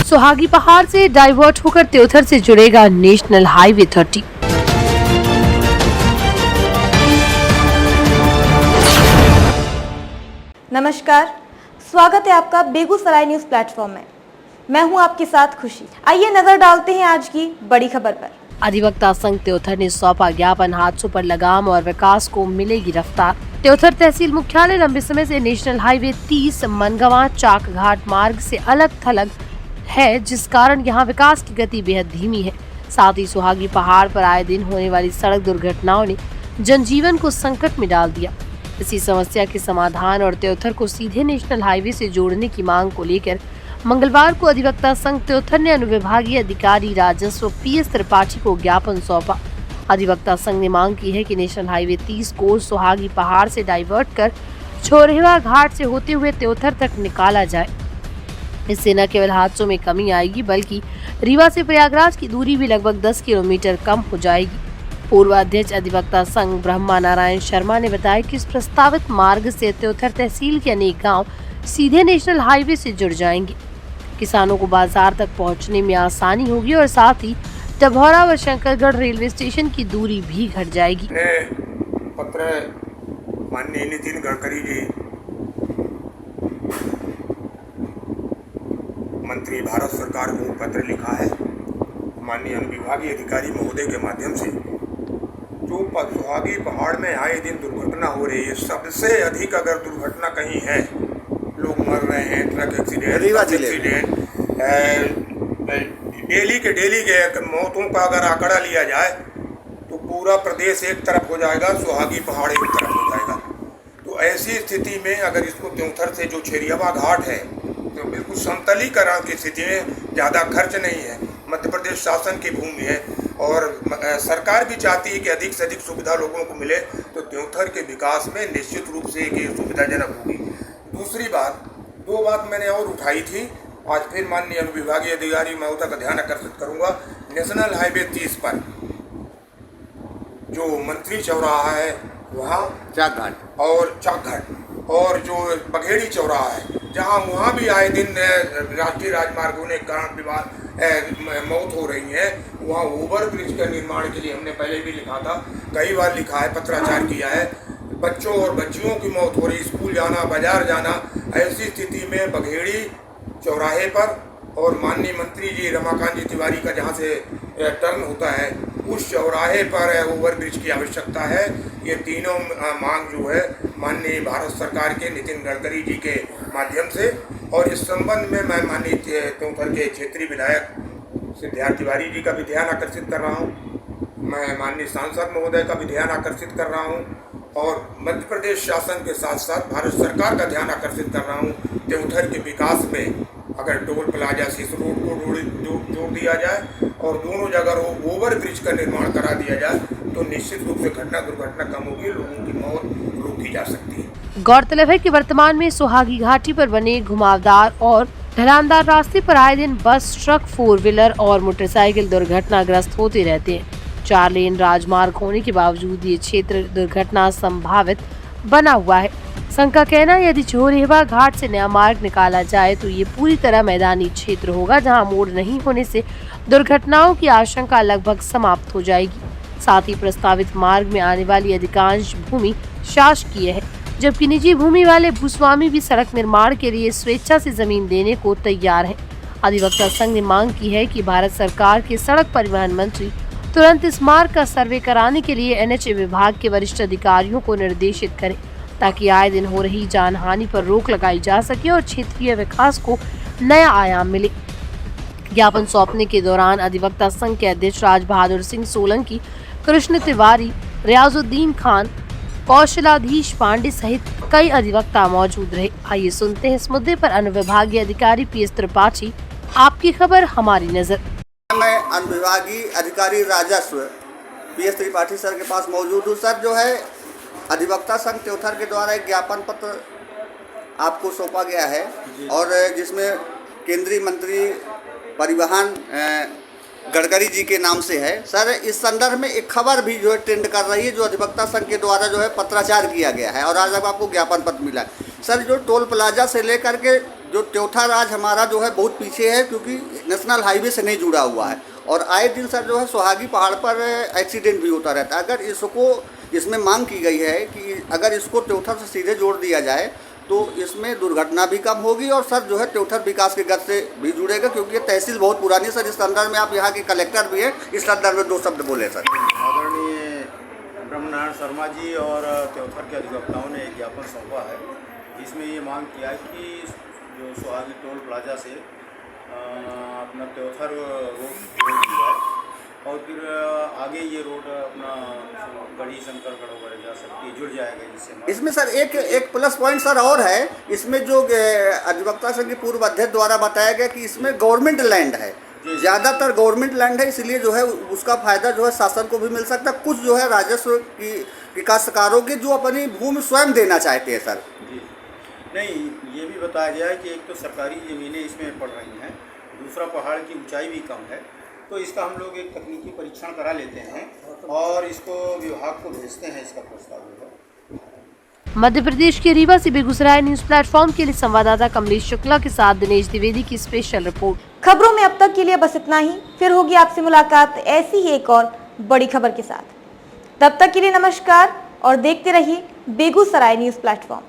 सुहागी पहाड़ से डाइवर्ट होकर त्योथर से जुड़ेगा नेशनल हाईवे 30। नमस्कार, स्वागत है आपका बेगूसराय न्यूज प्लेटफॉर्म में। मैं हूं आपके साथ खुशी। आइए नजर डालते हैं आज की बड़ी खबर पर। अधिवक्ता संघ त्योथर ने सौंपा ज्ञापन, हादसों पर लगाम और विकास को मिलेगी रफ्तार। त्योथर तहसील मुख्यालय लंबे समय से नेशनल हाईवे 30 मनगवा चाक घाट मार्ग से अलग थलग है, जिस कारण यहां विकास की गति बेहद धीमी है। साथ ही सुहागी पहाड़ पर आए दिन होने वाली सड़क दुर्घटनाओं ने जनजीवन को संकट में डाल दिया। इसी समस्या के समाधान और त्योथर को सीधे नेशनल हाईवे से जोड़ने की मांग को लेकर मंगलवार को अधिवक्ता संघ त्योथर ने अनुविभागीय अधिकारी राजस्व PS त्रिपाठी को ज्ञापन सौंपा। अधिवक्ता संघ ने मांग की है कि नेशनल हाईवे 30 को सुहागी पहाड़ से डाइवर्ट कर छोरेवा घाट से होते हुए त्योथर तक निकाला जाए। इससे न केवल हादसों में कमी आएगी, बल्कि रीवा से प्रयागराज की दूरी भी लगभग 10 किलोमीटर कम हो जाएगी। पूर्व अध्यक्ष अधिवक्ता संघ ब्रह्मा नारायण शर्मा ने बताया कि इस प्रस्तावित मार्ग से त्योथर तहसील के अनेक गांव सीधे नेशनल हाईवे से जुड़ जाएंगे। किसानों को बाजार तक पहुंचने में आसानी होगी और साथ ही डभौरा व शंकरगढ़ रेलवे स्टेशन की दूरी भी घट जाएगी। पत्र माननीय नितिन गडकरी जी, मंत्री भारत सरकार को पत्र लिखा है माननीय अनुविभागीय अधिकारी महोदय के माध्यम से। जो सुहागी पहाड़ में आए दिन दुर्घटना हो रही है, सबसे अधिक अगर दुर्घटना कहीं है, लोग मर रहे हैं, ट्रक एक्सीडेंट, डेली के मौतों का अगर आंकड़ा लिया जाए तो पूरा प्रदेश एक तरफ हो जाएगा, सुहागी पहाड़ एक तरफ हो जाएगा। तो ऐसी स्थिति में अगर इसको त्योथर से जो छेरियावा घाट है, तो बिल्कुल समतलीकरण की स्थिति में, ज़्यादा खर्च नहीं है, मध्य प्रदेश शासन की भूमि है और सरकार भी चाहती है कि अधिक से अधिक सुविधा लोगों को मिले, तो त्योथर के विकास में निश्चित रूप से ये सुविधाजनक होगी। दूसरी बात, दो बात मैंने और उठाई थी, आज फिर माननीय अनुविभागीय अधिकारी महोदय का ध्यान आकर्षित करूंगा। नेशनल हाईवे 30 पर जो मंत्री चौराहा है वहाँ चाक घाट और जो बघेड़ी चौराहा है, जहाँ वहाँ भी आए दिन राष्ट्रीय राजमार्ग होने के कारण मौत हो रही है, वहाँ ओवर ब्रिज के निर्माण के लिए हमने पहले भी लिखा था, कई बार लिखा है, पत्राचार किया है। बच्चों और बच्चियों की मौत हो रही, स्कूल जाना, बाजार जाना। ऐसी स्थिति में बघेड़ी चौराहे पर और माननीय मंत्री जी रमाकांत जी तिवारी का जहाँ से टर्न होता है, उस चौराहे पर ओवर ब्रिज की आवश्यकता है। ये तीनों मांग जो है माननीय भारत सरकार के नितिन गडकरी जी के माध्यम से, और इस संबंध में मैं माननीय त्योथर के क्षेत्रीय विधायक सिद्धार्थ तिवारी जी का भी ध्यान आकर्षित कर रहा हूँ, मैं माननीय सांसद महोदय का भी ध्यान आकर्षित कर रहा हूँ और मध्य प्रदेश शासन के साथ साथ भारत सरकार का ध्यान आकर्षित कर रहा हूँ। त्योथर के विकास में अगर टोल प्लाजा से इस रोड को जोड़ दिया जाए और दोनों जगह ओवर ब्रिज का निर्माण करा दिया जाए, तो निश्चित रूप से दुर्घटना कम होगी, लोगों की मौत रोकी जा सकती है। गौरतलब है कि वर्तमान में सुहागी घाटी पर बने घुमावदार और ढलानदार रास्ते पर आए दिन बस, ट्रक, 4 व्हीलर और मोटरसाइकिल दुर्घटनाग्रस्त होते रहते हैं। 4 लेन राजमार्ग होने के बावजूद ये क्षेत्र दुर्घटना संभावित बना हुआ है। संघ का कहना है, यदि छोरेवा घाट से नया मार्ग निकाला जाए तो ये पूरी तरह मैदानी क्षेत्र होगा, जहां मोड़ नहीं होने से दुर्घटनाओं की आशंका लगभग समाप्त हो जाएगी। साथ ही प्रस्तावित मार्ग में आने वाली अधिकांश भूमि शासकीय है, जबकि निजी भूमि वाले भूस्वामी भी सड़क निर्माण के लिए स्वेच्छा से जमीन देने को तैयार है। अधिवक्ता संघ ने मांग की है कि भारत सरकार के सड़क परिवहन मंत्री तुरंत इस मार्ग का सर्वे कराने के लिए NH विभाग के वरिष्ठ अधिकारियों को निर्देशित करें, ताकि आए दिन हो रही जानहानि पर रोक लगाई जा सके और क्षेत्रीय विकास को नया आयाम मिले। ज्ञापन सौंपने के दौरान अधिवक्ता संघ के अध्यक्ष राज बहादुर सिंह सोलंकी, कृष्ण तिवारी, रियाजुद्दीन खान, कौशलाधीश पांडे सहित कई अधिवक्ता मौजूद रहे। आइए सुनते हैं इस मुद्दे पर अनुविभागीय अधिकारी PS त्रिपाठी, आपकी खबर हमारी नजर। मैं अनुविभागीय अधिकारी राजस्व PS त्रिपाठी सर के पास मौजूद हूँ। सर, जो है अधिवक्ता संघ त्योथर के द्वारा एक ज्ञापन पत्र आपको सौंपा गया है और जिसमें केंद्रीय मंत्री परिवहन गडकरी जी के नाम से है। सर, इस संदर्भ में एक खबर भी जो है ट्रेंड कर रही है, जो अधिवक्ता संघ के द्वारा जो है पत्राचार किया गया है और आज आपको ज्ञापन पत्र मिला है। सर, जो टोल प्लाजा से लेकर के जो त्योथा राज हमारा जो है बहुत पीछे है, क्योंकि नेशनल हाईवे से नहीं जुड़ा हुआ है और आए दिन सर जो है सुहागी पहाड़ पर एक्सीडेंट भी होता रहता है। अगर इसमें मांग की गई है कि अगर इसको त्योथा से सीधे जोड़ दिया जाए तो इसमें दुर्घटना भी कम होगी और सर जो है त्योथर विकास के गत से भी जुड़ेगा, क्योंकि ये तहसील बहुत पुरानी है सर। इस संदर्भ में आप यहाँ के कलेक्टर भी हैं, इस संदर्भ में 2 शब्द बोले सर। आदरणीय ब्रह्मनारायण शर्मा जी और त्योथर के अधिवक्ताओं ने एक ज्ञापन सौंपा है, जिसमें ये मांग किया है कि जो सुहागी टोल प्लाजा से अपना त्योथर रोड जोड़ दिया है और फिर आगे ये रोड अपना गढ़ी शंकरगढ़ वगैरह जा सकती है, जुड़ जाएगा जिससे। इसमें सर एक प्लस पॉइंट सर और है, इसमें जो अधिवक्ता संघ के पूर्व अध्यक्ष द्वारा बताया गया कि इसमें गवर्नमेंट लैंड है, ज़्यादातर गवर्नमेंट लैंड है, इसलिए जो है उसका फायदा जो है शासन को भी मिल सकता है। कुछ जो है राजस्व की काश्तकारों की जो अपनी भूमि स्वयं देना चाहते हैं सर। जी नहीं, ये भी बताया गया है कि एक तो सरकारी ज़मीनें इसमें पड़ रही हैं, दूसरा पहाड़ की ऊंचाई भी कम है, तो इसका हम लोग एक तकनीकी परीक्षण करा लेते हैं और इसको विभाग को भेजते हैं इसका प्रस्ताव। मध्य प्रदेश के रीवा से बेगूसराय न्यूज प्लेटफॉर्म के लिए संवाददाता कमलेश शुक्ला के साथ दिनेश द्विवेदी की स्पेशल रिपोर्ट। खबरों में अब तक के लिए बस इतना ही, फिर होगी आपसे मुलाकात ऐसी ही एक और बड़ी खबर के साथ। तब तक के लिए नमस्कार और देखते रहिए बेगूसराय न्यूज प्लेटफॉर्म।